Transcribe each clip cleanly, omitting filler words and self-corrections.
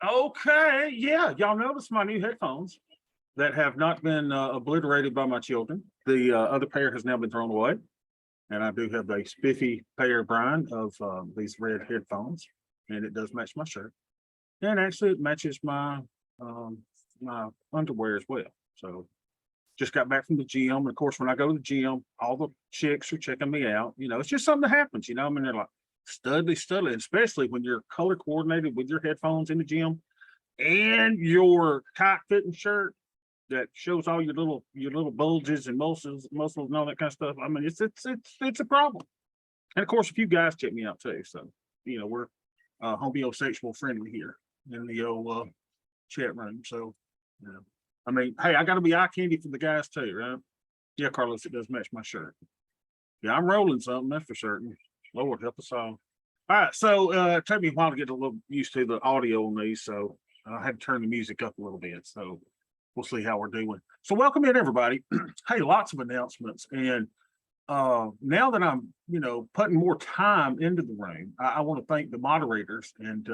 Okay, yeah, y'all notice my new headphones that have not been obliterated by my children. The other pair has now been thrown away, and I do have a spiffy pair, Brian, of these red headphones, and it does match my shirt, and actually it matches um, my underwear as well. So just got back from the gym, and of course, when I go to the gym, all the chicks are checking me out. It's just something that happens. I mean, they're like studly, especially when you're color coordinated with your headphones in the gym and your tight fitting shirt that shows all your little bulges and muscles and all that kind of stuff. I mean, it's a problem. And of course, a few guys check me out too. So we're homosexual friendly here in the old chat room. So I mean, hey, I got to be eye candy for the guys too, right? Yeah, Carlos, it does match my shirt. Yeah, I'm rolling something, that's for certain. Lord help us all. All right, so it took me a while to get a little used to the audio on these, so I had to turn the music up a little bit. So we'll see how we're doing. So welcome in, everybody. Hey, lots of announcements. And now that I'm, putting more time into the room, I want to thank the moderators and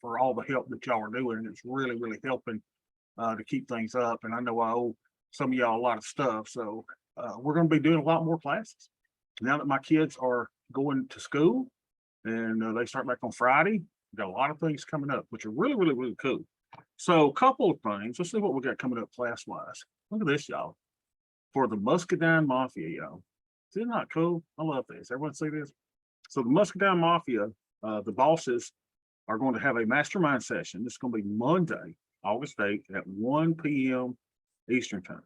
for all the help that y'all are doing. It's really, really helping to keep things up. And I know I owe some of y'all a lot of stuff. So we're going to be doing a lot more classes. Now that my kids are going to school and they start back on Friday, we've got a lot of things coming up, which are really, really, really cool. So a couple of things. Let's see what we got coming up class-wise. Look at this, y'all. For the Muscadine Mafia, y'all. Isn't it not cool? I love this. Everyone see this? So the Muscadine Mafia, the bosses are going to have a mastermind session. This is going to be Monday, August 8th at 1 p.m. Eastern time.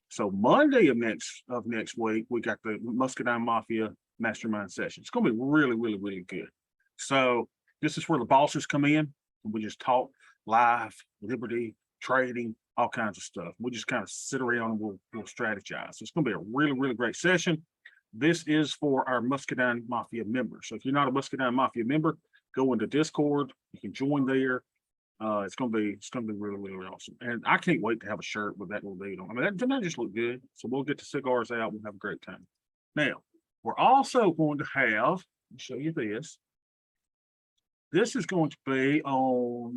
So Monday of next week, we got the Muscadine Mafia mastermind session. It's going to be really, really, really good. So this is where the bosses come in and we just talk life, liberty, trading, all kinds of stuff. We just kind of sit around and we'll strategize. So it's going to be a really, really great session. This is for our Muscadine Mafia members. So if you're not a Muscadine Mafia member, go into Discord. You can join there. It's gonna be really, really awesome. And I can't wait to have a shirt with that little dude on. I mean, that just look good. So we'll get the cigars out. We'll have a great time. Now, we're also going to have, let me show you this. This is going to be on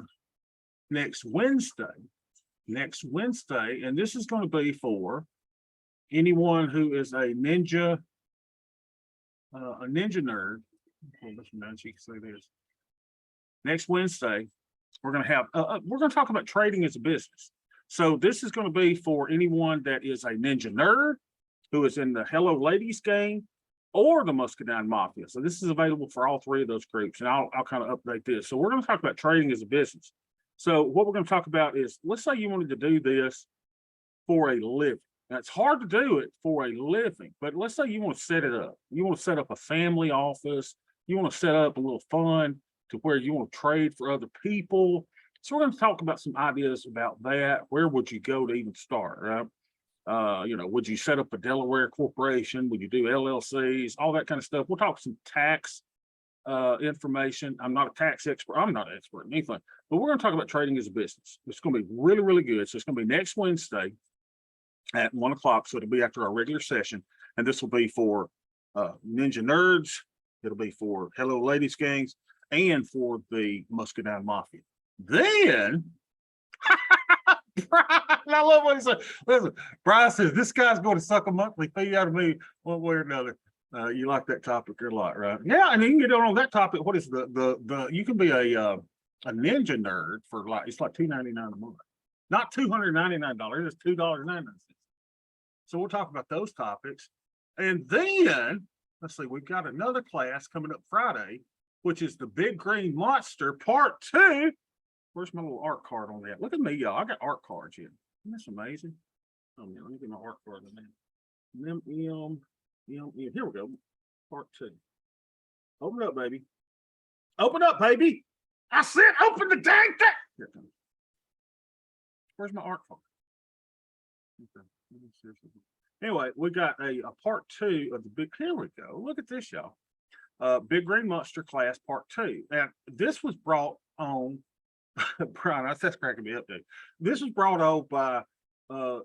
next Wednesday. And this is going to be for anyone who is a ninja nerd. Oh, listen, man, so you can see this. Next Wednesday, we're going to talk about trading as a business. So this is going to be for anyone that is a ninja nerd who is in the Hello Ladies game or the Muscadine Mafia. So this is available for all three of those groups, and I'll kind of update this. So we're going to talk about trading as a business. So what we're going to talk about is, let's say you wanted to do this for a living. Now, it's hard to do it for a living, but let's say you want to set it up. You want to set up a family office. You want to set up a little fund to where you want to trade for other people. So we're going to talk about some ideas about that. Where would you go to even start, right? Would you set up a Delaware corporation? Would you do LLCs? All that kind of stuff. We'll talk some tax information. I'm not a tax expert. I'm not an expert in anything, but we're going to talk about trading as a business. It's going to be really, really good. So it's going to be next Wednesday at 1 o'clock. So it'll be after our regular session. And this will be for ninja nerds. It'll be for Hello Ladies gangs and for the Muscadine Mafia. Then, Brian, I love what he said. Listen, Brian says, this guy's going to suck a monthly fee out of me one way or another. You like that topic a lot, right? Yeah, and you can get on that topic. What is the you can be a ninja nerd for it's like $2.99 a month. Not $299, it's $2.99. So we'll talk about those topics. And then, let's see, we've got another class coming up Friday, which is the Big Green Monster Part 2. Where's my little art card on that? Look at me, y'all. I got art cards here. Isn't this amazing? Oh, man, let me get my art card on that. Here we go. Part 2. Open up, baby. Open up, baby. I said open the dang thing. Here it comes. Where's my art card? Okay. Anyway, we got a part 2 of the big. Here we go. Look at this, y'all. Big Green Monster class part 2. And this was brought on, Brian, that's cracking me up, dude. This was brought on by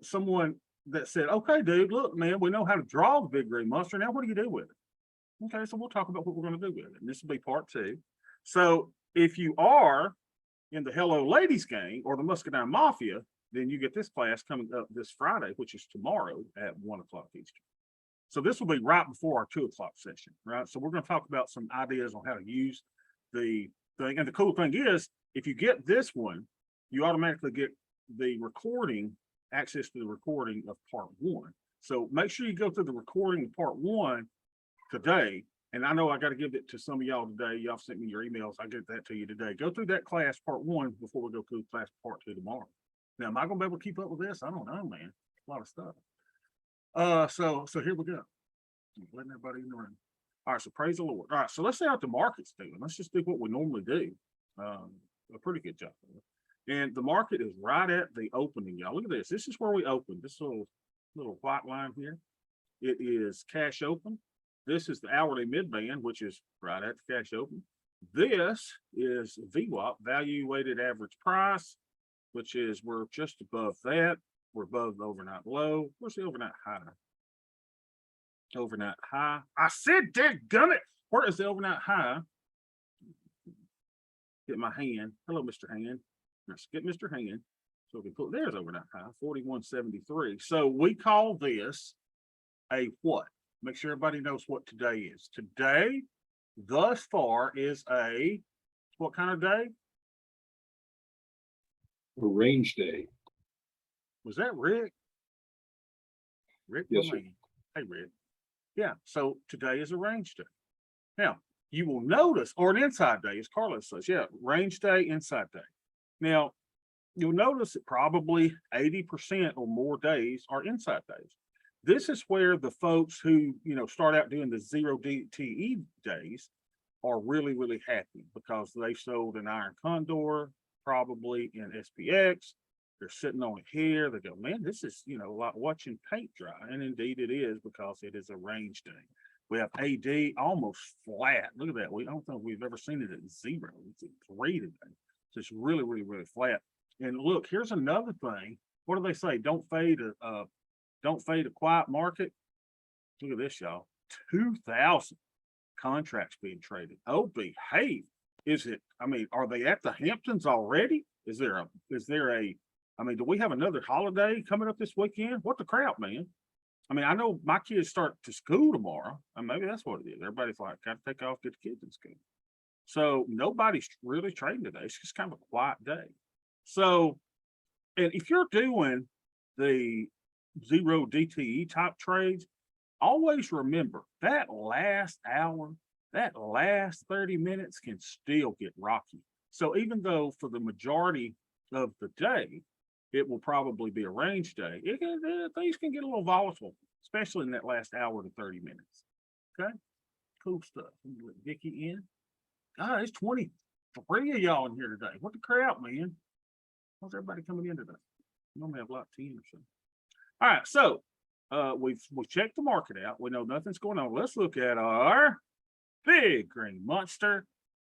someone that said, okay, dude, look, man, we know how to draw the Big Green Monster. Now, what do you do with it? Okay, so we'll talk about what we're going to do with it. And this will be part 2. So if you are in the Hello Ladies gang or the Muscadine Mafia, then you get this class coming up this Friday, which is tomorrow at 1 o'clock Eastern. So this will be right before our 2 o'clock session, right? So we're going to talk about some ideas on how to use the thing. And the cool thing is, if you get this one, you automatically get the recording, access to the recording of part 1. So make sure you go through the recording of part 1 today. And I know I got to give it to some of y'all today. Y'all sent me your emails. I get that to you today. Go through that class part 1 before we go through class part 2 tomorrow. Now, am I going to be able to keep up with this? I don't know, man. A lot of stuff. So here we go. I'm letting everybody in the room. All right, so praise the Lord. All right, so let's see how the market's doing. Let's just do what we normally do. A pretty good job. And the market is right at the opening, y'all. Look at this. This is where we opened. This little white line here. It is cash open. This is the hourly midband, which is right at the cash open. This is VWAP, value weighted average price, which is we're just above that. We're above the overnight low. Where's the overnight high? Overnight high. I said, dadgummit. Where is the overnight high? Get my hand. Hello, Mr. Hand. Let's get Mr. Hand. So we can put there's overnight high, 41.73. So we call this a what? Make sure everybody knows what today is. Today, thus far, is a what kind of day? A range day. Was that Rick? Rick, yes, sir. Hey, Rick. Yeah, so today is a range day. Now, you will notice, or an inside day, as Carlos says, yeah, range day, inside day. Now, you'll notice that probably 80% or more days are inside days. This is where the folks who, start out doing the 0 DTE days are really, really happy because they sold an iron condor, probably in SPX. They're sitting on it here. They go, man, this is, like watching paint dry. And indeed it is because it is a range day. We have AD almost flat. Look at that. I don't think we've ever seen it at 0. It's at 3 today. So it's really, really, really flat. And look, here's another thing. What do they say? Don't fade a quiet market. Look at this, y'all. 2,000 contracts being traded. Oh, behave. Are they at the Hamptons already? Is there a do we have another holiday coming up this weekend? What the crap, man? I know my kids start to school tomorrow, and maybe that's what it is. Everybody's like, got to take off, get the kids in school. So nobody's really trading today. It's just kind of a quiet day. So, and if you're doing the 0 DTE type trades, always remember that last hour, that last 30 minutes can still get rocky. So even though for the majority of the day, it will probably be a range day, things can get a little volatile, especially in that last hour to 30 minutes. Okay, cool stuff. Let Vicky in. God, it's 23 of y'all in here today. What the crap, man? How's everybody coming in today? We normally have like 10 or so. All right, so we've checked the market out. We know nothing's going on. Let's look at our big green monster,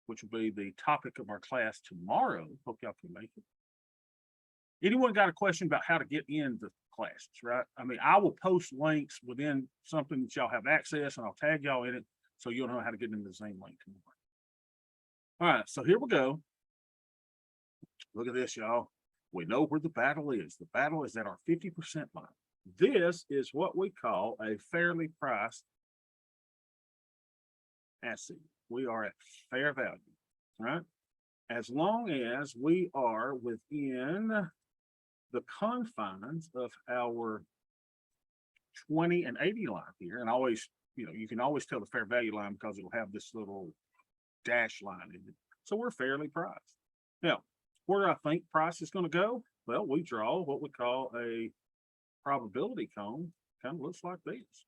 which will be the topic of our class tomorrow. Hope y'all can make it. Anyone got a question about how to get in the classes, right? I will post links within something that y'all have access, and I'll tag y'all in it so you'll know how to get into the same link tomorrow. All right, so here we go. Look at this, y'all. We know where the battle is. The battle is at our 50% line. This is what we call a fairly priced asset. We are at fair value, right? As long as we are within the confines of our 20 and 80 line here, and always, you can always tell the fair value line because it'll have this little dash line in it. So we're fairly priced. Now, where do I think price is going to go? Well, we draw what we call a probability cone. Kind of looks like this.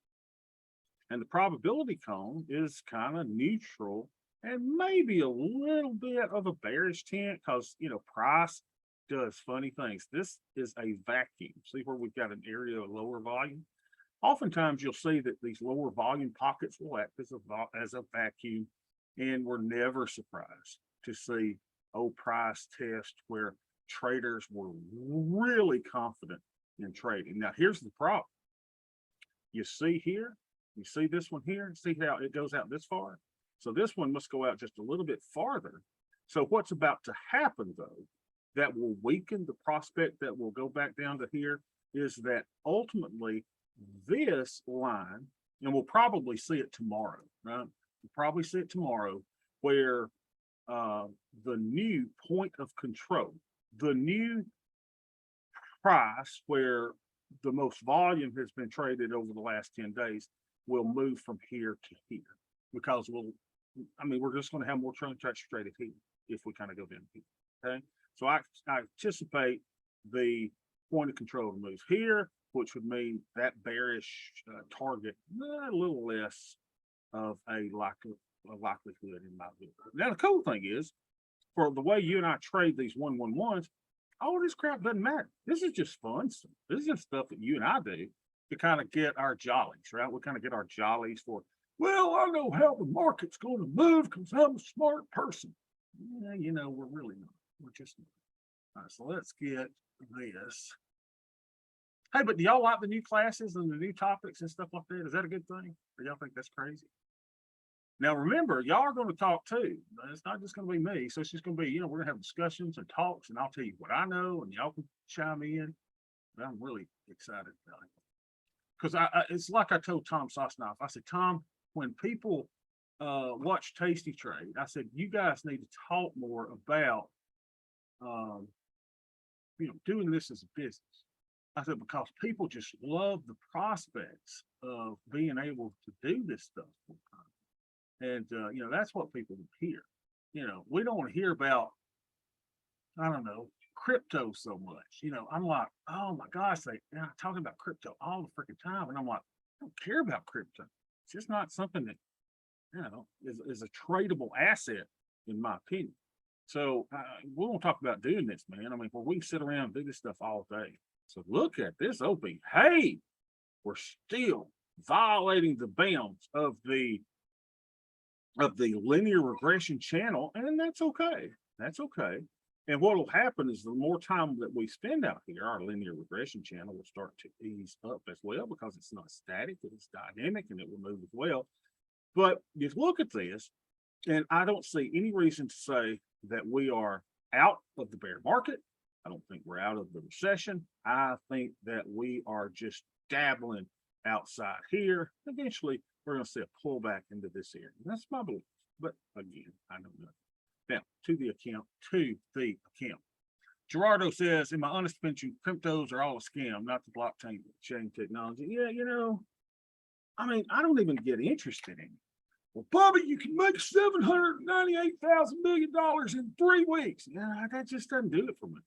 And the probability cone is kind of neutral and maybe a little bit of a bearish tint because, price does funny things. This is a vacuum. See where we've got an area of lower volume? Oftentimes you'll see that these lower volume pockets will act as a vacuum, and we're never surprised to see price test where traders were really confident in trading. Now, here's the problem. You see here, you see this one here, see how it goes out this far? So this one must go out just a little bit farther. So what's about to happen though, that will weaken the prospect that will go back down to here, is that ultimately this line, and we'll probably see it tomorrow, right? We'll probably see it tomorrow, where the new point of control, the new price where the most volume has been traded over the last 10 days will move from here to here, because we're just going to have more transactions traded here if we kind of go down here. Okay. So I anticipate the point of control to move here, which would mean that bearish target a little less of a likelihood in my view. Now the cool thing is, for the way you and I trade these 111s, all this crap doesn't matter. This is just fun stuff. This is just stuff that you and I do to kind of get our jollies, right? We kind of get our jollies for, well, I know how the market's going to move because I'm a smart person. Yeah, we're really not. We're just not. All right, so let's get this. Hey, but do y'all like the new classes and the new topics and stuff like that? Is that a good thing? Or y'all think that's crazy? Now, remember, y'all are going to talk too. It's not just going to be me. So it's just going to be, we're going to have discussions and talks, and I'll tell you what I know, and y'all can chime in. But I'm really excited about it. Because it's like I told Tom Sosnoff. I said, Tom, when people watch Tasty Trade, I said, you guys need to talk more about, doing this as a business. I said, because people just love the prospects of being able to do this stuff full time. And, that's what people hear. We don't want to hear about, I don't know, crypto so much. I'm like, oh my gosh, they're talking about crypto all the freaking time. And I'm like, I don't care about crypto. It's just not something that, is a tradable asset, in my opinion. So we won't talk about doing this, man. Where we sit around and do this stuff all day. So look at this OP. Hey, we're still violating the bounds of the linear regression channel, and that's okay. That's okay. And what will happen is the more time that we spend out here, our linear regression channel will start to ease up as well, because it's not static, it's dynamic, and it will move as well. But just look at this, and I don't see any reason to say that we are out of the bear market. I don't think we're out of the recession. I think that we are just dabbling outside here. Eventually, we're going to see a pullback into this area. That's my belief. But again, I know nothing. Now, to the account. Gerardo says, in my honest opinion, cryptos are all a scam, not the blockchain technology. Yeah, I don't even get interested in it. Well, Bobby, you can make $798,000 million in 3 weeks. Yeah, that just doesn't do it for me.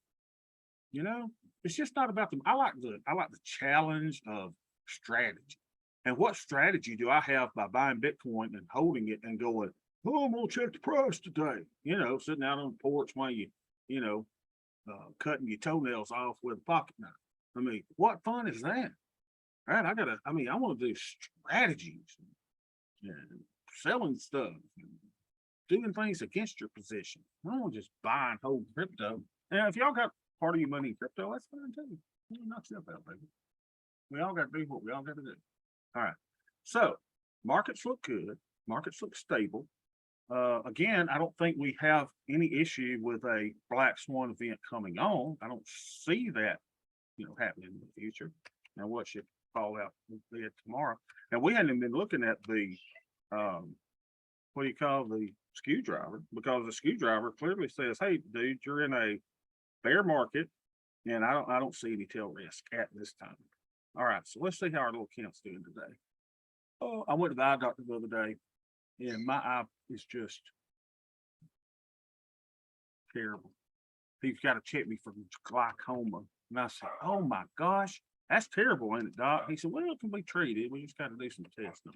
It's just not about them. I like the challenge of strategy. And what strategy do I have by buying Bitcoin and holding it and going, oh, I'm gonna check the price today? Sitting out on the porch while cutting your toenails off with a pocket knife. What fun is that? Right? I want to do strategies and selling stuff and doing things against your position. I don't want to just buy and hold crypto. And if y'all got part of your money in crypto, that's fine too. Knock yourself out, baby. We all got to do what we all got to do. All right. So markets look good. Markets look stable. Again, I don't think we have any issue with a black swan event coming on. I don't see that, happening in the future. Now, what should fall out tomorrow? And we hadn't even been looking at the, what do you call the screwdriver? Because the screwdriver clearly says, hey, dude, you're in a bear market, and I don't see any tail risk at this time. All right, so let's see how our little account's doing today. Oh, I went to the eye doctor the other day, and my eye is just terrible. He's got to check me for glaucoma. And I said, oh my gosh, that's terrible, ain't it, doc? He said, well, it can be treated. We just got to do some testing.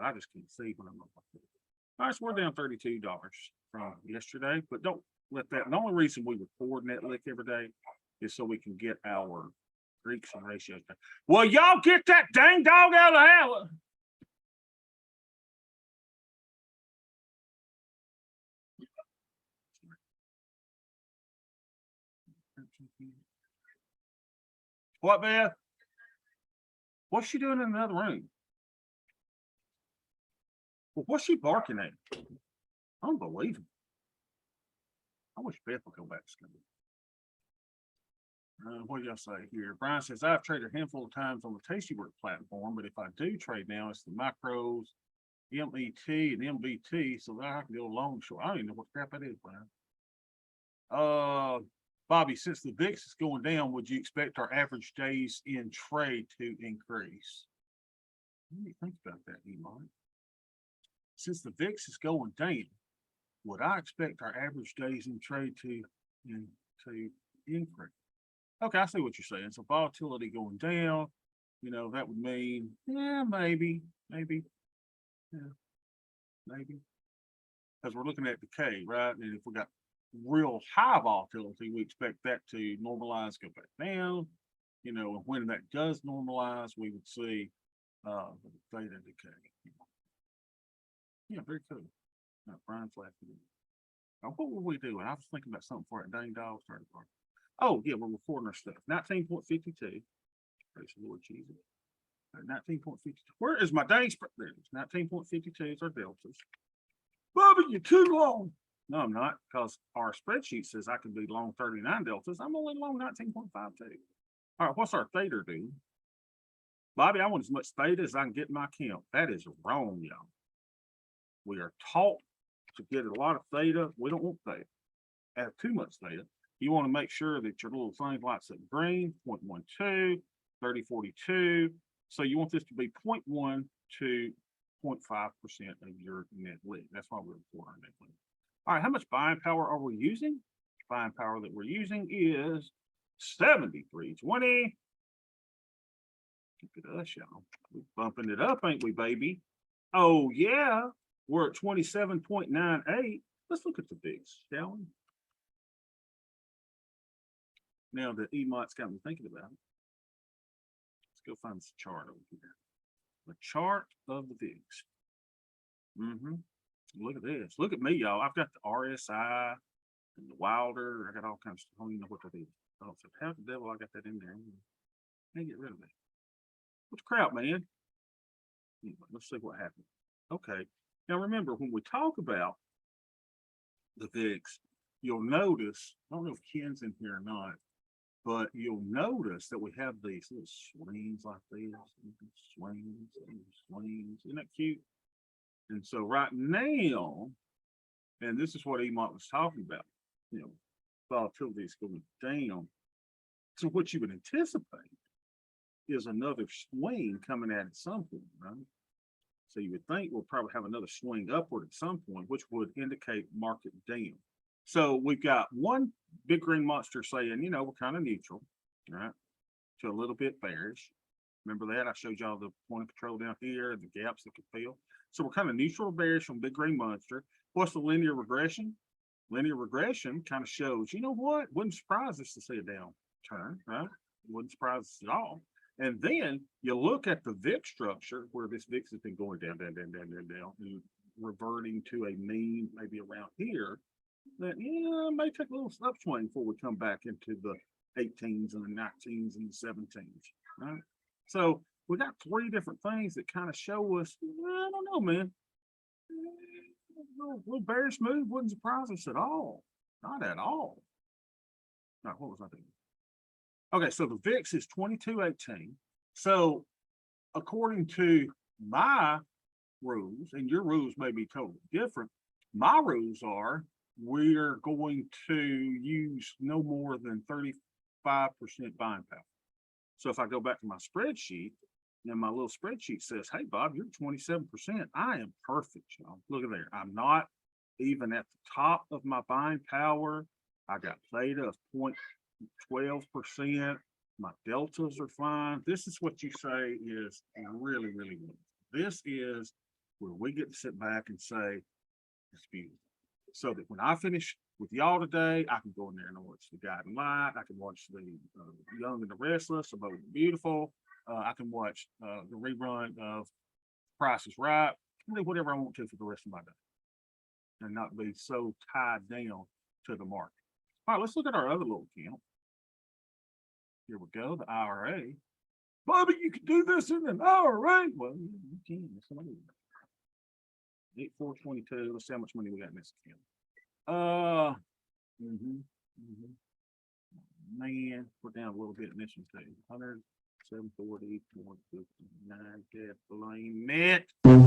I just can't see when I'm up like this. All right, so we're down $32 from yesterday, but don't let that. The only reason we record net lick every day is so we can get our Greeks and ratios down. Well, y'all get that dang dog out of the house. What, Beth? What's she doing in another room? Well, what's she barking at? Unbelievable. I wish Beth would go back to school. What do y'all say here? Brian says, I've traded a handful of times on the Tasty Work platform, but if I do trade now, it's the macros, MET, and MBT, so that I can go long short. I don't even know what crap that is, Brian. Bobby, since the VIX is going down, would you expect our average days in trade to increase? Let me think about that, Elon. Since the VIX is going down, would I expect our average days in trade to increase? Okay, I see what you're saying. So volatility going down, that would mean, yeah, maybe, yeah, maybe. Because we're looking at decay, right? And if we got real high volatility, we expect that to normalize, go back down. And when that does normalize, we would see the theta decay. Yeah, very cool. Brian's laughing. Now, what were we doing? I was thinking about something for it. Dang dog started barking. Oh, yeah, we're recording our stuff. 19.52. Praise the Lord Jesus. 19.52. Where is my dang spread? There it is. 19.52 is our deltas. Bobby, you're too long. No, I'm not, because our spreadsheet says I can be long 39 deltas. I'm only long 19.52. All right, what's our theta do? Bobby, I want as much theta as I can get in my account. That is wrong, y'all. We are taught to get a lot of theta. We don't want theta. Have too much theta. You want to make sure that your little thing lights up green, 0.12, 3042. So you want this to be 0.1 to 0.5% of your net lit. That's why we're reporting our net lit. All right, how much buying power are we using? Buying power that we're using is 73.20. Look at us, y'all. We're bumping it up, ain't we, baby? Oh, yeah. We're at 27.98. Let's look at the VIX, shall we? Now that EMOT's got me thinking about it, let's go find this chart over here. The chart of the VIX. Look at this. Look at me, y'all. I've got the RSI and the Wilder. I got all kinds of stuff. I don't even know what that is. Oh, so how the devil I got that in there? I can't get rid of that. What's crap, man? Let's see what happened. Okay. Now remember, when we talk about the VIX, you'll notice, I don't know if Ken's in here or not, but you'll notice that we have these little swings like this, swings. Isn't that cute? And so right now, and this is what Emont was talking about, volatility is going down. So what you would anticipate is another swing coming at some point, right? So you would think we'll probably have another swing upward at some point, which would indicate market down. So we've got one big green monster saying, we're kind of neutral, right? To a little bit bearish. Remember that? I showed y'all the point of control down here and the gaps that could fill. So we're kind of neutral bearish on big green monster. What's the linear regression? Linear regression kind of shows, you know what? Wouldn't surprise us to see a downturn, right? Wouldn't surprise us at all. And then you look at the VIX structure where this VIX has been going down, and reverting to a mean maybe around here. That it may take a little upswing before we come back into the 18s and the 19s and the 17s, right? So we got three different things that kind of show us, I don't know, man. A little bearish move wouldn't surprise us at all. Not at all. Now, what was I doing? Okay, so the VIX is 2218. So according to my rules, and your rules may be totally different, my rules are we're going to use no more than 35% buying power. So if I go back to my spreadsheet, and my little spreadsheet says, hey, Bob, you're 27%. I am perfect, y'all. Look at there. I'm not even at the top of my buying power. I got theta of 0.12%. My deltas are fine. This is what you say is really, really good. This is where we get to sit back and say, it's beautiful. So that when I finish with y'all today, I can go in there and watch The Guiding Light. I can watch the Young and the Restless, About Beautiful. I can watch the rerun of Price is Right. I can do whatever I want to for the rest of my day and not be so tied down to the market. All right, let's look at our other little account. Here we go, the IRA. Bobby, you can do this in an IRA. Well, you can. 8,422. Let's see how much money we got in this account. Man, put down a little bit in this one too. 100, 740, 159, gasoline net. I'm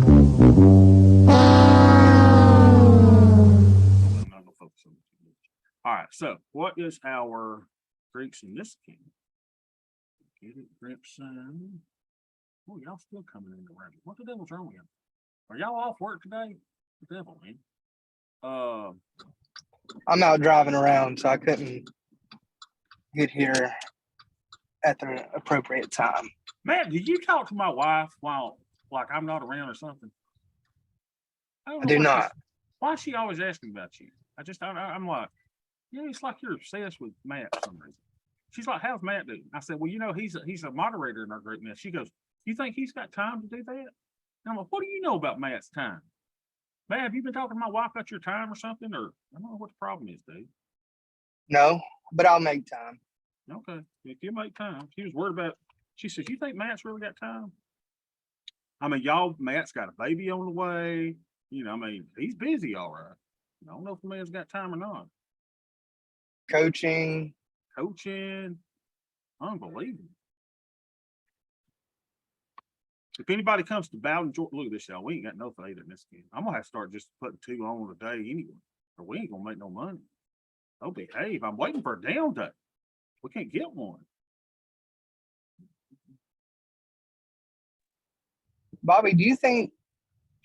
not gonna focus on this. All right, so what is our drinks in this account? Get it, grip sign. Oh, y'all still coming in the room. What the devil's wrong with you? Are y'all off work today? The devil, man. I'm out driving around, so I couldn't get here at the appropriate time. Matt, did you talk to my wife while like I'm not around or something? I do not. Why is she always asking about you? I'm like, yeah, it's like you're obsessed with Matt for some reason. She's like, how's Matt doing? I said, well, you know, he's a moderator in our group now. She goes, you think he's got time to do that? And I'm like, what do you know about Matt's time? Matt, have you been talking to my wife about your time or something? Or I don't know what the problem is, dude. No, but I'll make time. Okay, if you make time. She was worried about, she said, you think Matt's really got time? I mean, Matt's got a baby on the way. You know, I mean, he's busy, all right. I don't know if the man's got time or not. Coaching. Unbelievable. If anybody comes to Bowden, Georgia, look at this, y'all. We ain't got no fade in this game. I'm gonna have to start just putting 2 on a day anyway, or we ain't gonna make no money. Oh, behave. I'm waiting for a down day. We can't get one. Bobby, do you think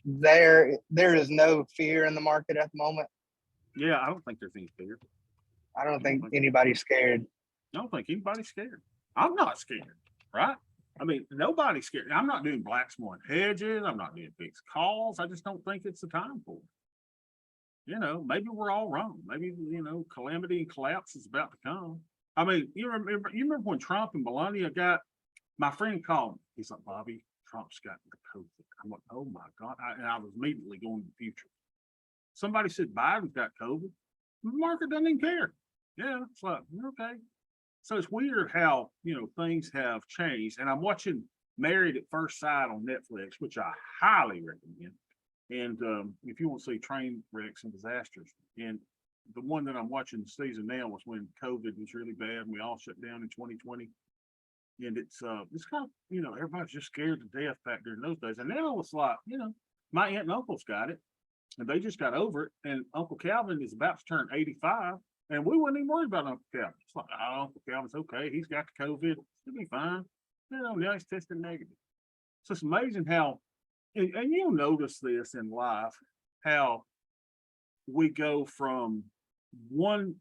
there is no fear in the market at the moment? Yeah, I don't think there's any fear. I don't think anybody's scared. I don't think anybody's scared. I'm not scared, right? I mean, nobody's scared. I'm not doing black swan hedges. I'm not doing fixed calls. I just don't think it's the time for it. You know, maybe we're all wrong. Maybe, you know, calamity and collapse is about to come. I mean, you remember when Trump and Melania my friend called me. He's like, Bobby, Trump's got the COVID. I'm like, oh my God. And I was immediately going to the future. Somebody said Biden's got COVID. The market doesn't even care. Yeah, it's like, okay. So it's weird how, you know, things have changed. And I'm watching Married at First Sight on Netflix, which I highly recommend. And if you want to see train wrecks and disasters, and the one that I'm watching the season now was when COVID was really bad and we all shut down in 2020. And it's kind of, you know, everybody's just scared to death back during those days. And now it's like, you know, my aunt and uncle's got it and they just got over it. And Uncle Calvin is about to turn 85. And we wouldn't even worry about Uncle Calvin. It's like, oh, Uncle Calvin's okay. He's got the COVID. He'll be fine. You know, now he's testing negative. So it's amazing how, and you'll notice this in life, how we go from one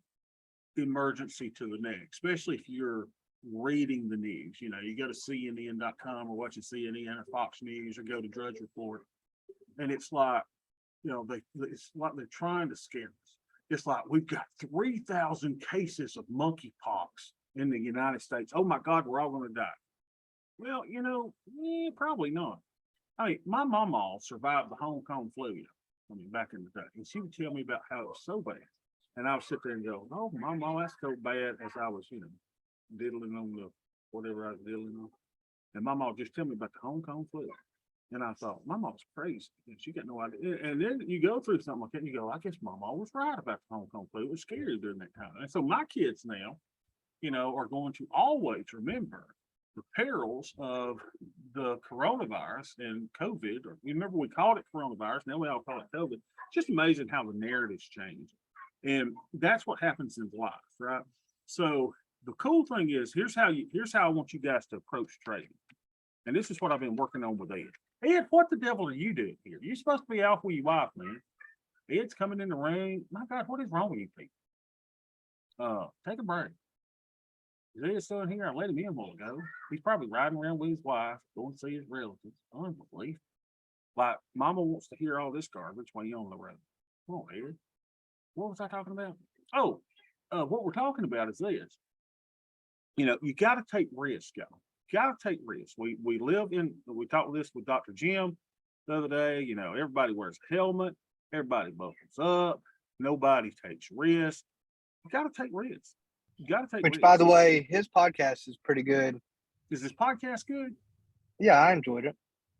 emergency to the next, especially if you're reading the news. You know, you go to CNN.com or watching CNN or Fox News or go to Drudge Report. And it's like, you know, it's like they're trying to scare us. It's like we've got 3,000 cases of monkeypox in the United States. Oh my God, we're all going to die. Well, you know, probably not. I mean, my mama survived the Hong Kong flu, I mean, back in the day. And she would tell me about how it was so bad. And I would sit there and go, oh, mama, that's so bad, as I was, you know, diddling on the whatever I was diddling on. And my mom would just tell me about the Hong Kong flu. And I thought, my mom's crazy. And she got no idea. And then you go through something like that and you go, I guess my mom was right about the Hong Kong flu. It was scary during that time. And so my kids now, you know, are going to always remember the perils of the coronavirus and COVID. Or remember, we called it coronavirus. Now we all call it COVID. It's just amazing how the narrative's changed. And that's what happens in life, right? So the cool thing is, here's how I want you guys to approach trading. And this is what I've been working on with Ed. Ed, what the devil are you doing here? You're supposed to be out with your wife, man. Ed's coming in the ring. My God, what is wrong with you people? Take a break. Is Ed still in here? I let him in a while ago. He's probably riding around with his wife, going to see his relatives. Unbelievable. Like, mama wants to hear all this garbage while you're on the road. Come on, Ed. What was I talking about? Oh, what we're talking about is this. You know, you got to take risks, y'all. Got to take risks. We talked this with Dr. Jim the other day. You know, everybody wears a helmet. Everybody buckles up. Nobody takes risks. You got to take risks. You got to take risks. Which, by the way, his podcast is pretty good. Is this podcast good? Yeah, I enjoyed it.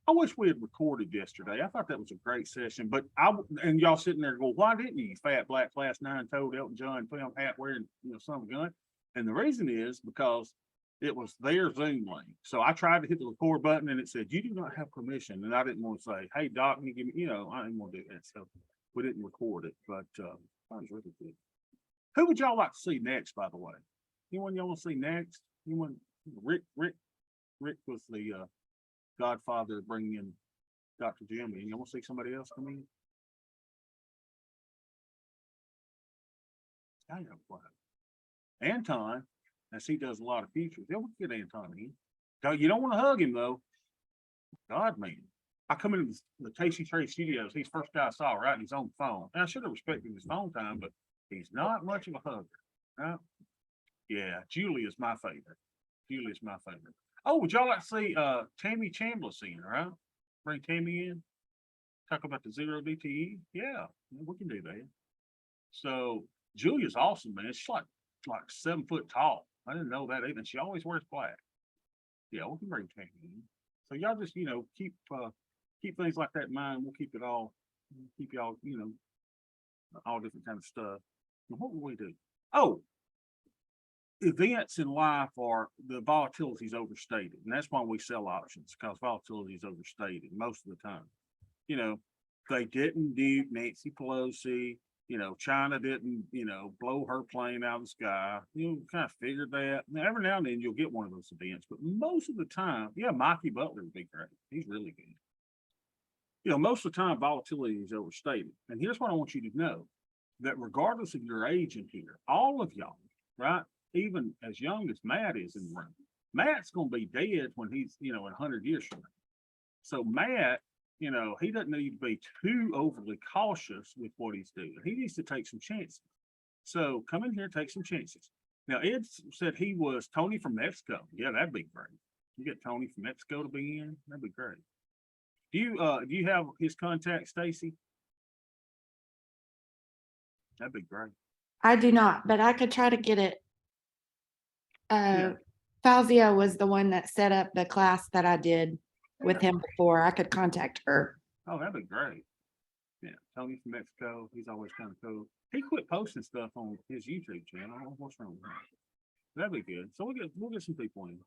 I wish we had recorded yesterday. I thought that was a great session, but and y'all sitting there go, why didn't you, fat black class 9 toed Elton John film hat wearing, some gun? And the reason is because it was their Zoom link. So I tried to hit the record button and it said, you do not have permission. And I didn't want to say, hey, Doc, you give me, I didn't want to do that. So we didn't record it, but that was really good. Who would y'all like to see next, by the way? Anyone y'all want to see next? Anyone? Rick was the godfather of bringing in Dr. Jimmy. You want to see somebody else come in? I know what. Anton, as he does a lot of features, they'll get Anton in. You don't want to hug him though. God, man. I come into the Tasty Trade Studios. He's the first guy I saw, right? And he's on the phone. And I should have respected his phone time, but he's not much of a hugger. Right? Yeah, Julie is my favorite. Julie is my favorite. Oh, would y'all like to see Tammy Chambliss in, right? Bring Tammy in. Talk about the 0 DTE. Yeah, we can do that. So Julia's awesome, man. She's like 7 foot tall. I didn't know that either. She always wears black. Yeah, we can bring Tammy in. So y'all just keep things like that in mind. We'll keep y'all, all different kind of stuff. And what will we do? Oh, events in life are the volatility is overstated, and that's why we sell options, because volatility is overstated most of the time. They didn't nuke Nancy Pelosi. China didn't, blow her plane out of the sky. Kind of figured that. Now, every now and then you'll get one of those events, but most of the time, yeah, Mikey Butler would be great. He's really good. Most of the time volatility is overstated. And here's what I want you to know, that regardless of your age in here, all of y'all, right? Even as young as Matt is in the room, Matt's going to be dead when he's, in 100 years from now. So Matt, he doesn't need to be too overly cautious with what he's doing. He needs to take some chances. So come in here, take some chances. Now, Ed said he was Tony from Mexico. Yeah, that'd be great. You get Tony from Mexico to be in, that'd be great. Do you have his contact, Stacy? That'd be great. I do not, but I could try to get it. Fazia was the one that set up the class that I did with him before. I could contact her. Oh, that'd be great. Yeah, Tony from Mexico. He's always kind of cool. He quit posting stuff on his YouTube channel. I don't know what's wrong with him. That'd be good. So we'll get some people in.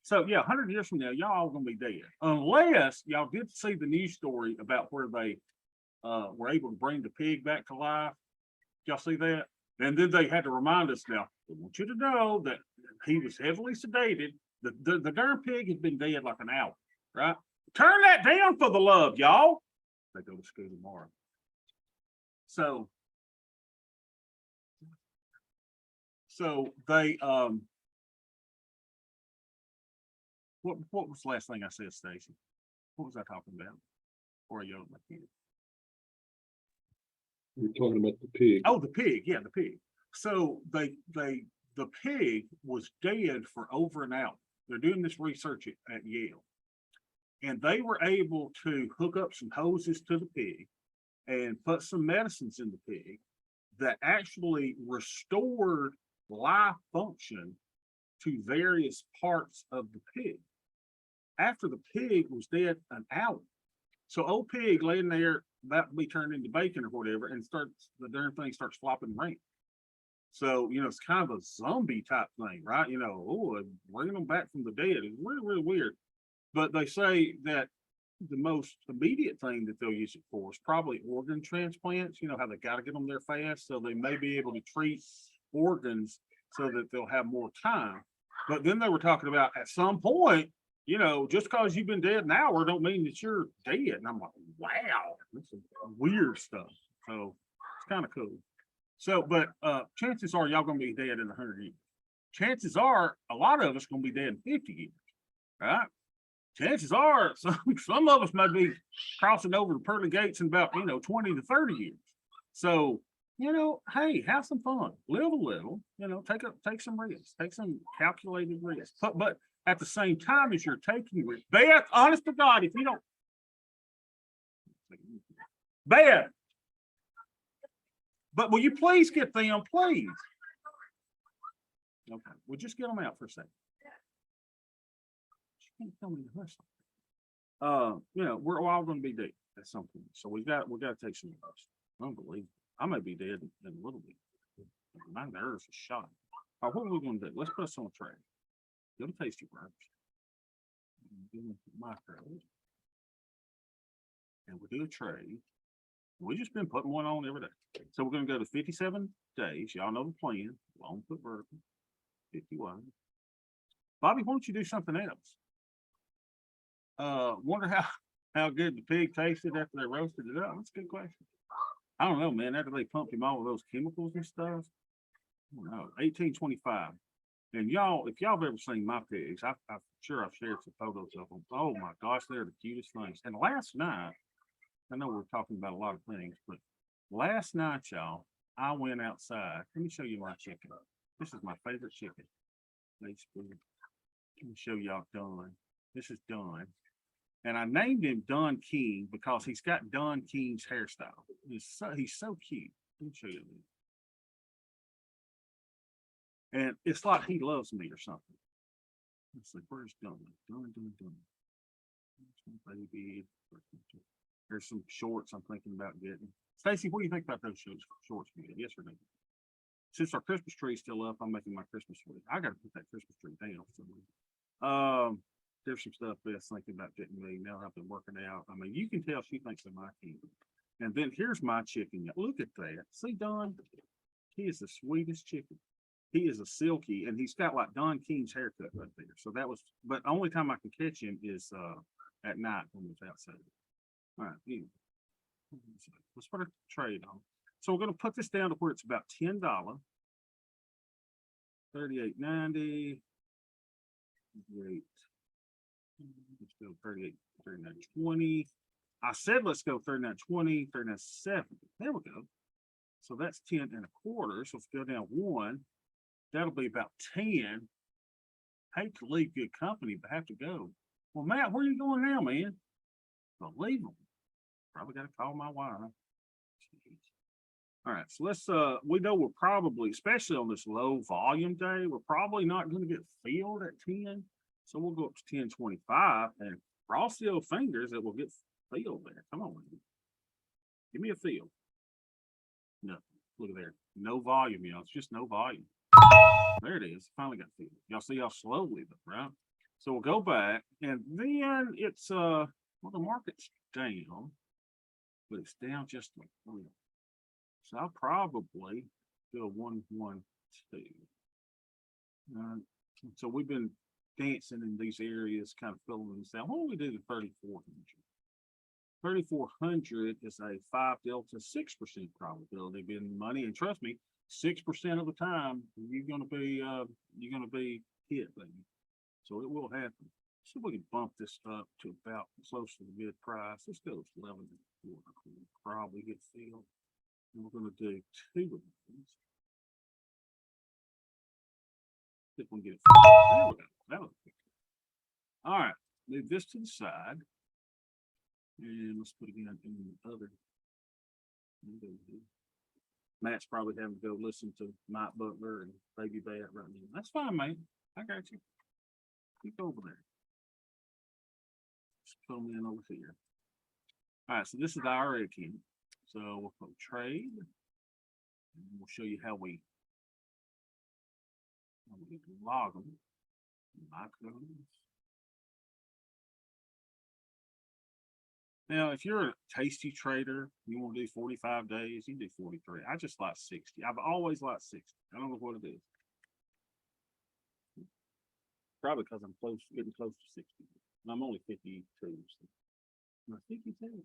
So yeah, 100 years from now, y'all all gonna be dead, unless y'all did see the news story about where they were able to bring the pig back to life. Y'all see that? And then they had to remind us, now, I want you to know that he was heavily sedated. The darn pig had been dead like an hour, right? Turn that down for the love, y'all. They go to school tomorrow. So they what was the last thing I said, Stacy? What was I talking about? Or you my kid? You're talking about the pig. Oh, the pig. Yeah, the pig. So the pig was dead for over an hour. They're doing this research at Yale. And they were able to hook up some hoses to the pig and put some medicines in the pig that actually restored life function to various parts of the pig after the pig was dead an hour. So old pig laying there about to be turned into bacon or whatever, and the darn thing starts flopping around. So, it's kind of a zombie type thing, right? Bringing them back from the dead is really, really weird. But they say that the most immediate thing that they'll use it for is probably organ transplants. How they got to get them there fast. So they may be able to treat organs so that they'll have more time. But then they were talking about at some point, just because you've been dead an hour don't mean that you're dead. And I'm like, wow, this is weird stuff. So it's kind of cool. So, but chances are y'all gonna be dead in 100 years. Chances are a lot of us gonna be dead in 50 years, right? Chances are some of us might be crossing over the pearly gates in about 20 to 30 years. So, hey, have some fun, live a little, take some risks, take some calculated risks. But at the same time as you're taking risks, Beth, honest to God, if you don't, Beth. But will you please get them, please? Okay, we'll just get them out for a second. She can't tell me to hustle. we're all gonna be dead at some point. So we got to take some of those. Unbelievable. I may be dead in a little bit. My nerves are shot. All right, what are we gonna do? Let's put us on a track. Go to Tasty Burgers. And we'll do a trade. We just been putting one on every day. So we're gonna go to 57 days. Y'all know the plan. Long foot vertical. 51. Bobby, why don't you do something else? Wonder how good the pig tasted after they roasted it up. That's a good question. I don't know, man. After they pumped him all with those chemicals and stuff. I don't know. 1825. And y'all, if y'all have ever seen my pigs, I'm sure I've shared some photos of them. Oh my gosh, they're the cutest things. And last night, I know we're talking about a lot of things, but last night, y'all, I went outside. Let me show you my chicken. This is my favorite chicken. Let me show y'all Don. This is Don. And I named him Don King because he's got Don King's hairstyle. He's so cute. Let me show you this. And it's like he loves me or something. Let's see, where's Don? Don. There's my baby. There's some shorts I'm thinking about getting. Stacy, what do you think about those shorts? Yes or no? Since our Christmas tree is still up, I'm making my Christmas tree. I got to put that Christmas tree down for some reason. There's some stuff Beth's thinking about getting me now. I've been working out. I mean, you can tell she thinks of my king. And then here's my chicken. Look at that. See, Don? He is the sweetest chicken. He is a silky, and he's got like Don King's haircut right there. So that was, but the only time I can catch him is at night when he's outside. All right, anyway. Let's put a trade on. So we're going to put this down to where it's about $10. $38.90. Great. Let's go 38, 39.20. I said let's go 39.20, 39.70. There we go. So that's 10 and a quarter. So if we go down one, that'll be about 10. Hate to leave good company, but have to go. Well, Matt, where are you going now, man? Well, leave them. Probably got to call my wife. All right, so let's we know we're probably, especially on this low volume day, we're probably not going to get filled at 10. So we'll go up to 10.25 and cross the old fingers that we'll get filled there. Come on, man. Give me a feel. No, look at there. No volume, y'all. It's just no volume. There it is. Finally got filled. Y'all see how slowly, right? So we'll go back, and then it's well, the market's down, but it's down just a little. So I'll probably do a 1-1-2. So we've been dancing in these areas, kind of filling this out. What do we do to 3,400? 3,400 is a 5 delta 6% probability of being money, and trust me, 6% of the time you're gonna be hit, baby. So it will happen. See if we can bump this up to about close to the bid price. Let's go 11. Probably get filled. And we're going to do 2 of these. See if we can get it filled. There we go. That was good. All right, move this to the side. And let's put it again in the other. Matt's probably having to go listen to Mike Butler and Baby Bat right now. That's fine, man. I got you. Keep over there. Just put them in over here. All right, so this is our account. So we'll put trade. And we'll show you how we log them. Micros. Now, if you're a tasty trader, you want to do 45 days, you can do 43. I just like 60. I've always liked 60. I don't know what it is. Probably because I'm getting close to 60. And I'm only 52. So, 52.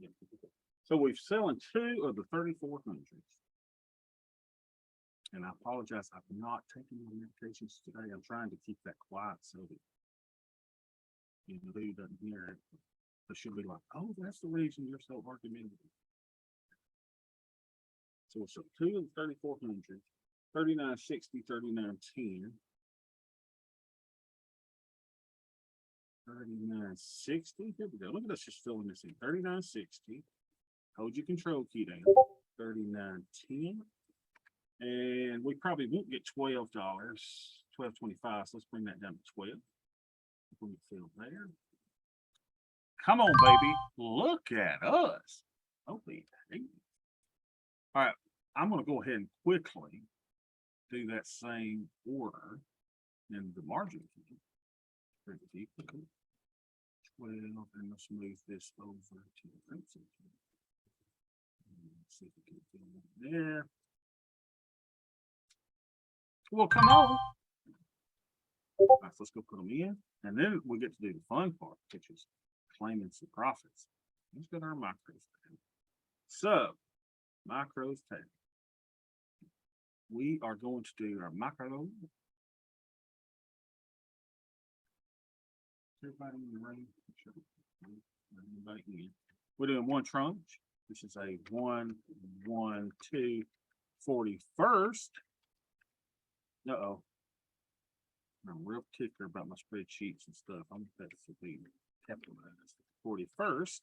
So we're selling 2 of the 3,400s. And I apologize, I've not taken my medications today. I'm trying to keep that quiet so that who doesn't hear it. But she'll be like, oh, that's the reason you're so argumentative. So we'll sell 2 of the 3,400, 39.60, 39.10. 39.60. Here we go. Look at us just filling this in. 39.60. Hold your control key down. 39.10. And we probably won't get $12. 12.25. So let's bring that down to 12. Bring it filled there. Come on, baby. Look at us. Holy heck. All right. I'm gonna go ahead and quickly do that same order in the margin key. Pretty deep. 12, and let's move this over to the crimson key. Let's see if we can get them there. Well, come on. All right, so let's go put them in, and then we get to do the fun part, which is claiming some profits. Let's go to our macros tab. So, macros tab. We are going to do our macro. Everybody in the ring. Sure. Everybody in. We're doing one tranche. This is a 1, 1, 2, 41st. Uh-oh. I'm real particular about my spreadsheets and stuff. I'm that to be capitalized. 41st.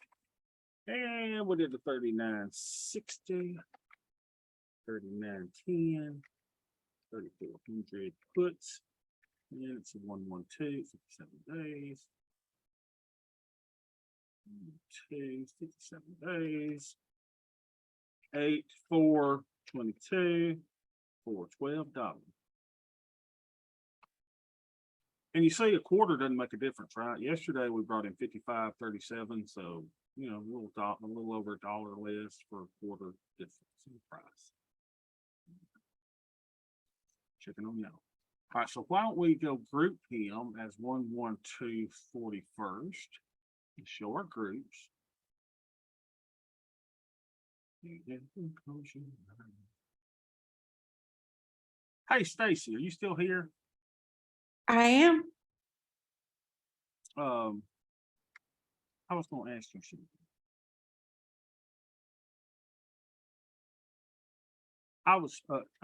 And we did the 3960, 3910, 3400 puts. And it's a 112, 57 days. 2, 57 days. 8, 4, 22, for $12. And you see a quarter doesn't make a difference, right? Yesterday we brought in 55.37, so you know, a little over $1 less for a quarter difference in price. Checking on y'all. All right, so why don't we go group him as 112 41st and show our groups. Hey Stacy, are you still here? I am. I was gonna ask you something. I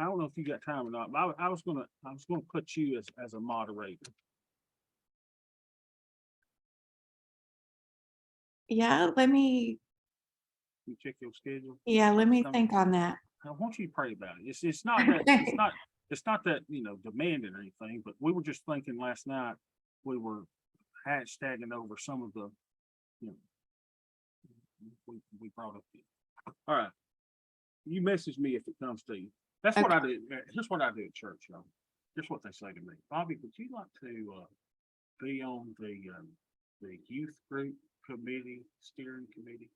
don't know if you got time or not, but I was gonna put you as a moderator. Yeah, let me check your schedule? let me think on that. I want you to pray about it. It's not that it's not that demanding or anything, but we were just thinking last night we were hashtagging over some of the we brought up here. All right. You message me if it comes to you. That's what I do. Here's what I do at church, y'all. Here's what they say to me. Bobby, would you like to be on the youth group committee, steering committee?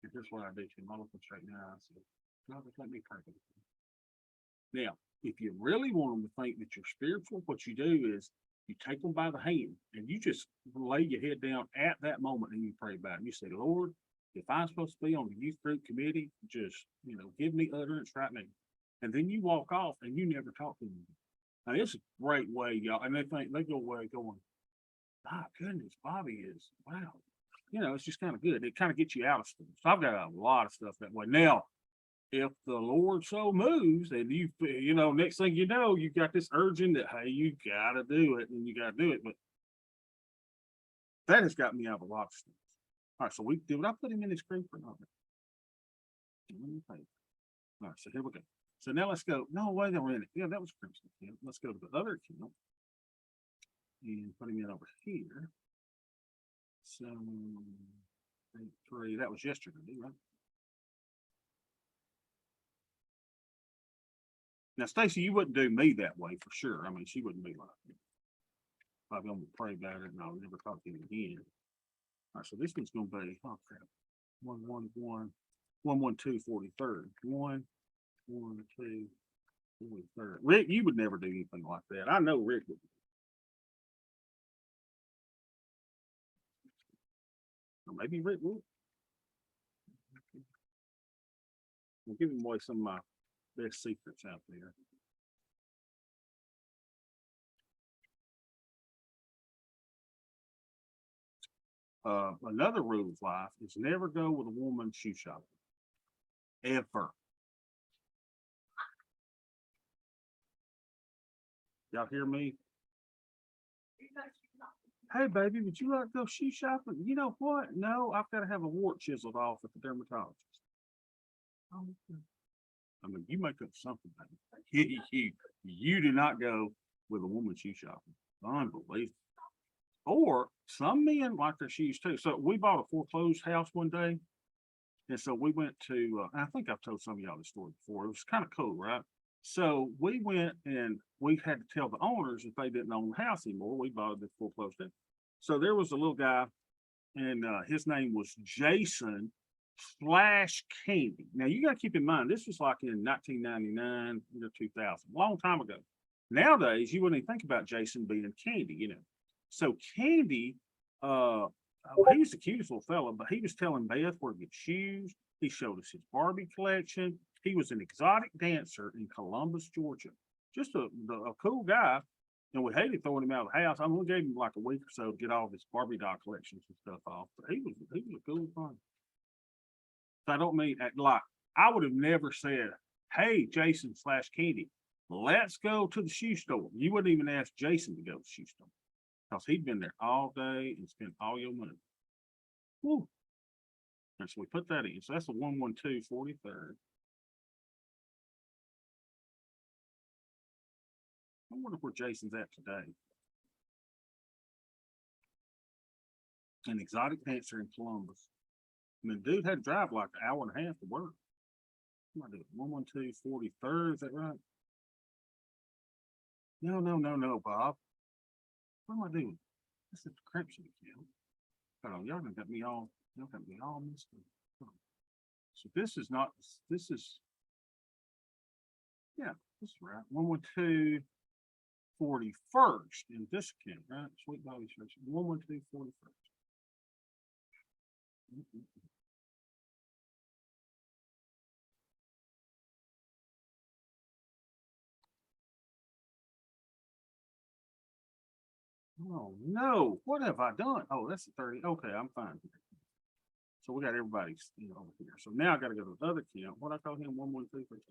And here's what I do to them. I look them straight in the eye. I said, God, let me pray for you. Now, if you really want them to think that you're spiritual, what you do is you take them by the hand and you just lay your head down at that moment and you pray about it. You say, Lord, if I'm supposed to be on the youth group committee, just, give me utterance right now. And then you walk off and you never talk to them. Now, it's a great way, y'all. And they go away going, my goodness, Bobby is, wow. It's just kind of good. It kind of gets you out of stuff. So I've got a lot of stuff that way. Now, if the Lord so moves and next thing you know, you got this urging that, hey, you got to do it and you got to do it. But that has got me out of a lot of stuff. All right, so did I put him in this group or not? All right, so here we go. So now let's go. No, wait a minute. Yeah, that was Crimson. Yeah, let's go to the other account and put him in over here. So 3, that was yesterday, right? Now, Stacy, you wouldn't do me that way for sure. I mean, she wouldn't be like me. I'm going to pray about it and I'll never talk to you again. All right, so this one's going to be, oh crap, 111, 112, 43rd. 1, 1, 2, 43rd. Rick, you would never do anything like that. I know Rick would. Or maybe Rick would. I'm giving away some of my best secrets out there. Another rule of life is never go with a woman shoe shopping. Ever. Y'all hear me? Hey, baby, would you like to go shoe shopping? You know what? No, I've got to have a wart chiseled off at the dermatologist. Oh, I mean, you make up something, baby. You do not go with a woman shoe shopping. Unbelievable. Or some men like their shoes too. So we bought a foreclosed house one day. And so we went to, I think I've told some of y'all this story before. It was kind of cool, right? So we went and we had to tell the owners if they didn't own the house anymore. We bought it foreclosed it. So there was a little guy, and his name was Jason slash Candy. Now you got to keep in mind, this was like in 1999, 2000, a long time ago. Nowadays, you wouldn't even think about Jason being Candy, you know. So Candy, he was the cutest little fella, but he was telling Beth where to get shoes. He showed us his Barbie collection. He was an exotic dancer in Columbus, Georgia. Just a cool guy. And we hated throwing him out of the house. I mean, we gave him like a week or so to get all of his Barbie doll collections and stuff off. But he was a cool fun. So I don't mean like I would have never said, "Hey, Jason slash Candy, let's go to the shoe store." You wouldn't even ask Jason to go to the shoe store because he'd been there all day and spent all your money. Woo. And so we put that in. So that's a 112 43rd. I wonder where Jason's at today. An exotic dancer in Columbus. I mean, dude had to drive like an hour and a half to work. What am I doing? 112 43rd, is that right? No, Bob. What am I doing? This is the Crimson account. Hold on, y'all got me all messed up. So this is not, this is, yeah, this is right. 112 41st in this account, right? Sweet Bobby Church, 112 41st. Oh no, what have I done? Oh, that's the 30. Okay, I'm fine. So we got everybody's over here. So now I gotta go to the other account. What I call him 112 42.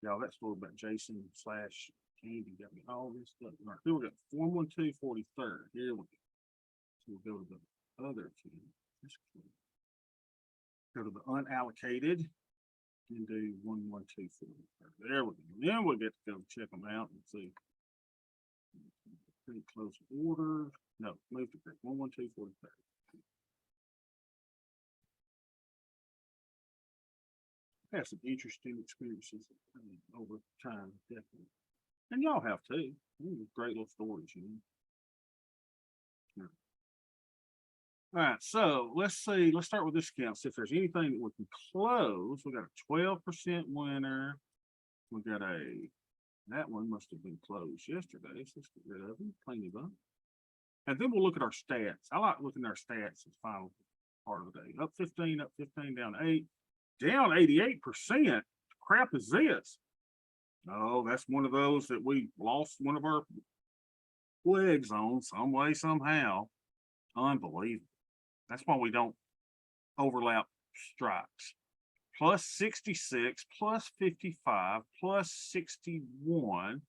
Y'all, that story about Jason slash Candy got me all this stuff. All right, here we go. 112 43rd. Here we go. So we'll go to the other account. Go to the unallocated and do 112 43rd. There we go. Then we'll get to go check them out and see. Pretty close order. No, move to 112 43rd. Had some interesting experiences over time, definitely. And y'all have too. Great little stories, you know. All right, so let's see. Let's start with this account. See if there's anything that we can close. We got a 12% winner. We got that one must have been closed yesterday. So let's get rid of them. Clean them up. And then we'll look at our stats. I like looking at our stats as final part of the day. Up 15, down 8. Down 88%. Crap is this? Oh, that's one of those that we lost one of our legs on some way, somehow. Unbelievable. That's why we don't overlap strikes. Plus 66, plus 55, plus 61,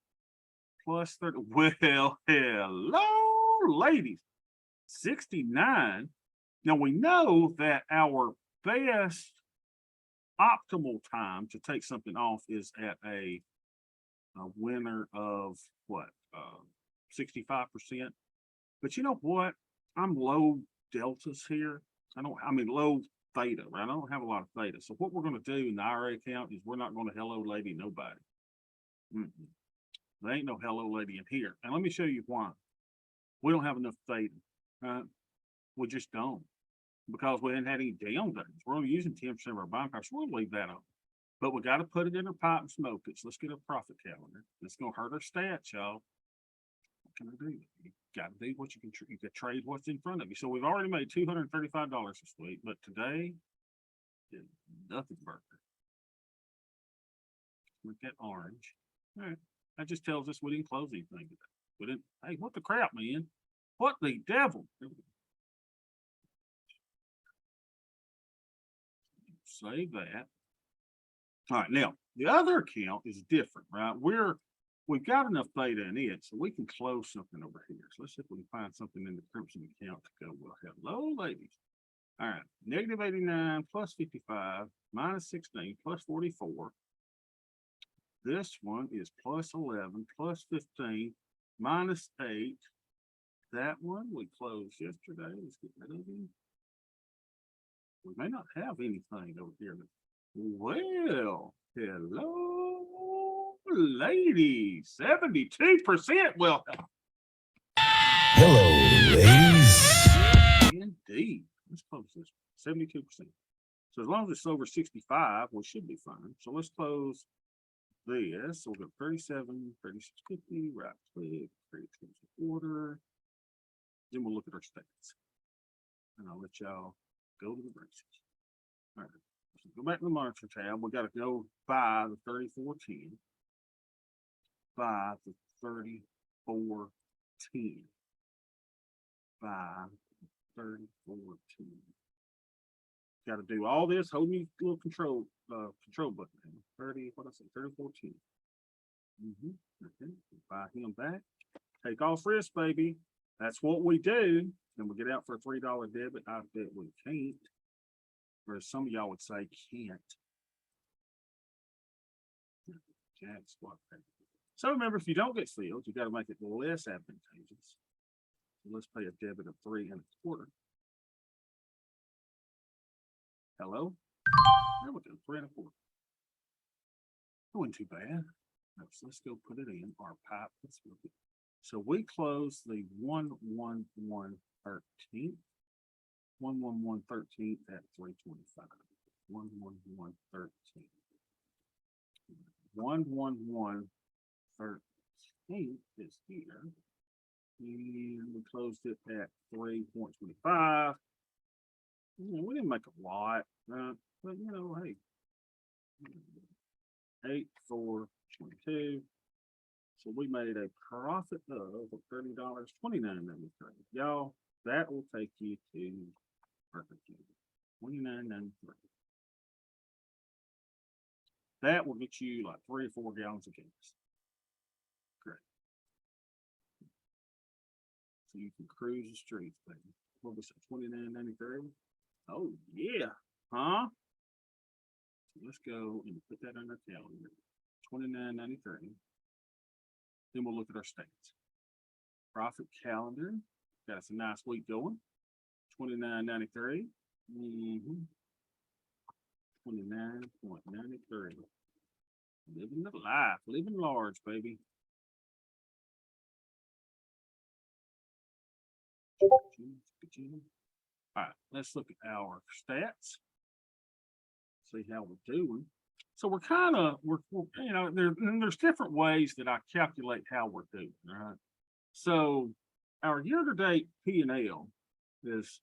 plus 30. Well, hello, ladies. 69. Now we know that our best optimal time to take something off is at a winner of what, 65%. But you know what? I'm low deltas here. I mean low theta, right? I don't have a lot of theta. So what we're going to do in the IRA account is we're not going to hello lady nobody. There ain't no hello lady in here. And let me show you why. We don't have enough theta, right? We just don't. Because we hadn't had any down days. We're only using 10% of our buying power, so we'll leave that on. But we got to put it in our pipe and smoke it. So let's get a profit calendar. It's going to hurt our stats, y'all. What can I do? You got to do what you can. You can trade what's in front of you. So we've already made $235 this week, but today, nothing burger. Make that orange. All right. That just tells us we didn't close anything today. We didn't. Hey, what the crap, man? What the devil? Save that. All right, now the other account is different, right? We've got enough theta in it, so we can close something over here. So let's see if we can find something in the Crimson account to go well. Hello, ladies. All right, negative 89 plus 55 minus 16 plus 44. This one is plus 11 plus 15 minus 8 that one. We closed yesterday. Let's get rid of him. We may not have anything over here. Well, hello, ladies. 72%. Well, Hello, ladies. indeed. Let's close this. 72%. So as long as it's over 65, we should be fine. So let's close this. So we'll go 37, 36.50, right click, create order. Then we'll look at our stats. And I'll let y'all go to the braces. All right. So go back to the monitor tab. We got to go by the 3410. By the 3410. By 3410. Got to do all this. Hold me little control button. 30, what I say, 3410. Okay. Buy him back. Take off risk, baby. That's what we do. Then we get out for a $3 debit. I bet we can't. Or some of y'all would say can't. Jack squat. So remember, if you don't get filled, you got to make it less advantageous. So let's pay a debit of 3 1/4. Hello? There we go, 3 1/4. Going too bad. Let's go put it in our pipe. Let's look at. So we close the 1/11/13th. 1/11/13th at 325. 1/11/13. 1/11/13 is here. And we closed it at 3.25. We didn't make a lot, but hey. 8/4/22. So we made a profit of $30.29.93. Y'all, that will take you to perfect $29.93. That will get you like 3 or 4 gallons of gas. Great. So you can cruise the streets, baby. What was it, $29.93? Oh yeah, huh? So let's go and put that on our calendar. $29.93. Then we'll look at our stats. Profit calendar. Got us a nice week going. $29.93. 29.93. Living the life, living large, baby. All right, let's look at our stats. See how we're doing. So we're kind of, there's different ways that I calculate how we're doing, right? So our year-to-date P&L is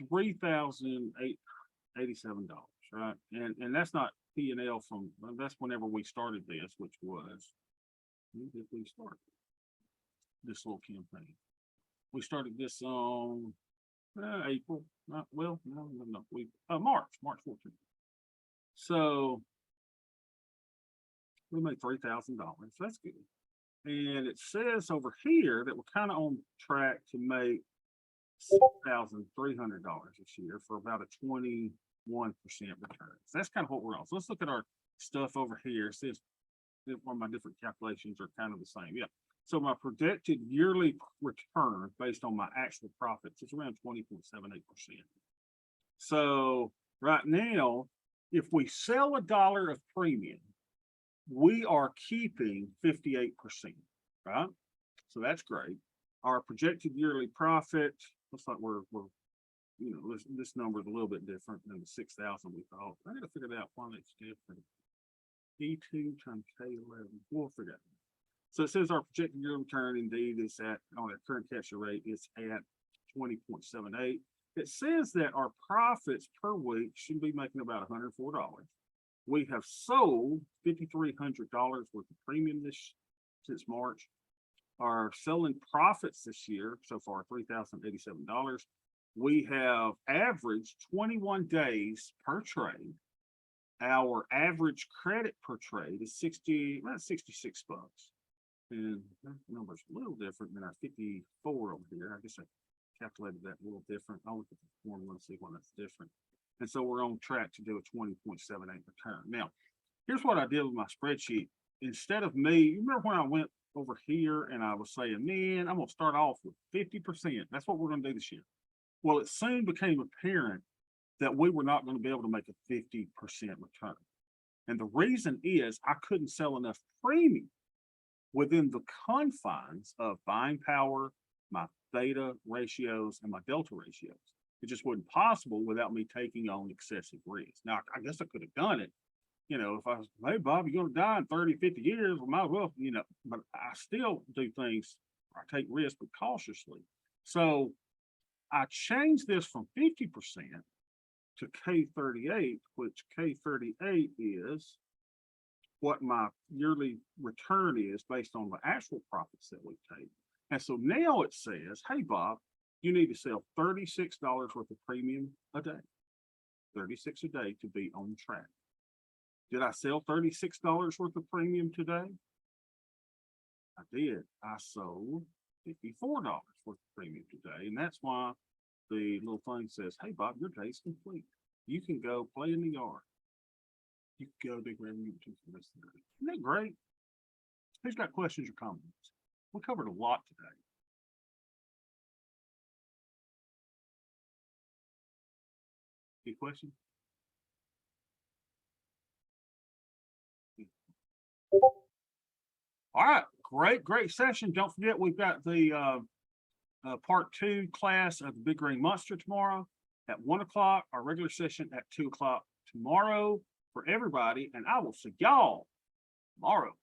$3,887, right? And that's not P&L from, that's whenever we started this, which was, when did we start this little campaign? We started this on April, March 14th. So we made $3,000. That's good. And it says over here that we're kind of on track to make $6,300 this year for about a 21% return. So that's kind of what we're on. So let's look at our stuff over here. It says one of my different calculations are kind of the same. Yeah. So my projected yearly return based on my actual profits is around 20.78%. So right now, if we sell $1 of premium, we are keeping 58%, right? So that's great. Our projected yearly profit looks like we're this number is a little bit different than the 6,000 we thought. I got to figure out why it's different. E2 times K11. We'll figure it out. So it says our projected yearly return indeed is at on our current capture rate is at 20.78. It says that our profits per week should be making about $104. We have sold $5,300 worth of premium since March. Our selling profits this year so far $3,087. We have averaged 21 days per trade. Our average credit per trade is 66 bucks. And that number's a little different than our 54 over here. I guess I calculated that a little different. I'll look at the formula and see why that's different. And so we're on track to do a 20.78 return. Now, here's what I did with my spreadsheet. Instead of me, you remember when I went over here and I was saying, man, I'm gonna start off with 50%. That's what we're gonna do this year. Well, it soon became apparent that we were not gonna be able to make a 50% return. And the reason is I couldn't sell enough premium within the confines of buying power, my theta ratios, and my delta ratios. It just wasn't possible without me taking on excessive risk. Now, I guess I could have done it. You know, if I was, hey, Bob, you're going to die in 30, 50 years, well, might as well, you know, but I still do things, I take risks, but cautiously. So I changed this from 50% to K38, which K38 is what my yearly return is based on the actual profits that we take. And so now it says, hey, Bob, you need to sell $36 worth of premium a day, 36 a day to be on track. Did I sell $36 worth of premium today? I did. I sold $54 worth of premium today. And that's why the little thing says, hey, Bob, your day's complete. You can go play in the yard. You can go do whatever you want to for the rest of the day. Isn't that great? Who's got questions or comments? We covered a lot today. Any questions? All right, great session. Don't forget, we've got the part 2 class of the Big Green Monster tomorrow at 1 o'clock, our regular session at 2 o'clock tomorrow for everybody. And I will see y'all tomorrow.